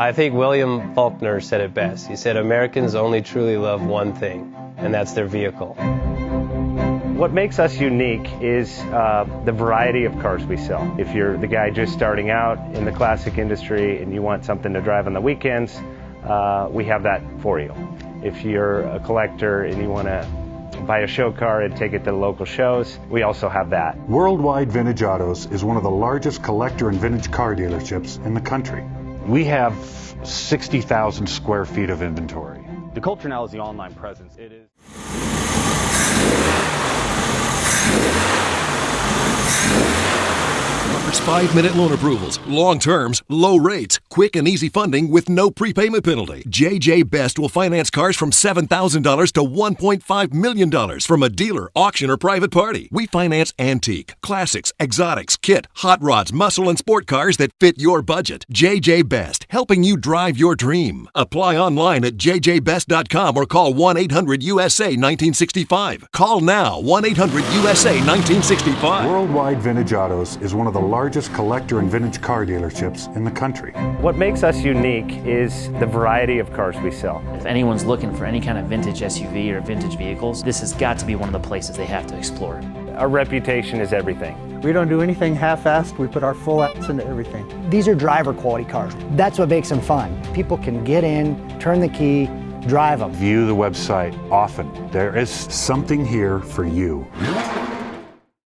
I think William Faulkner said it best. He said, Americans only truly love one thing, and that's their vehicle. What makes us unique is the variety of cars we sell. If you're the guy just starting out in the classic industry and you want something to drive on the weekends, we have that for you. If you're a collector and you want to buy a show car and take it to the local shows, we also have that. Worldwide Vintage Autos is one of the largest collector and vintage car dealerships in the country. We have 60,000 square feet of inventory. The culture now is the online presence. It is. Offers 5-minute loan approvals, long terms, low rates, quick and easy funding with no prepayment penalty. JJ Best will finance cars from $7,000 to $1.5 million from a dealer, auction, or private party. We finance antique, classics, exotics, kit, hot rods, muscle, and sport cars that fit your budget. JJ Best, helping you drive your dream. Apply online at jjbest.com or call 1-800-USA-1965. Call now, 1-800-USA-1965. Worldwide Vintage Autos is one of the largest collector and vintage car dealerships in the country. What makes us unique is the variety of cars we sell. If anyone's looking for any kind of vintage SUV or vintage vehicles, this has got to be one of the places they have to explore. Our reputation is everything. We don't do anything half-assed. We put our full ass into everything. These are driver quality cars. That's what makes them fun. People can get in, turn the key, drive them. View the website often. There is something here for you.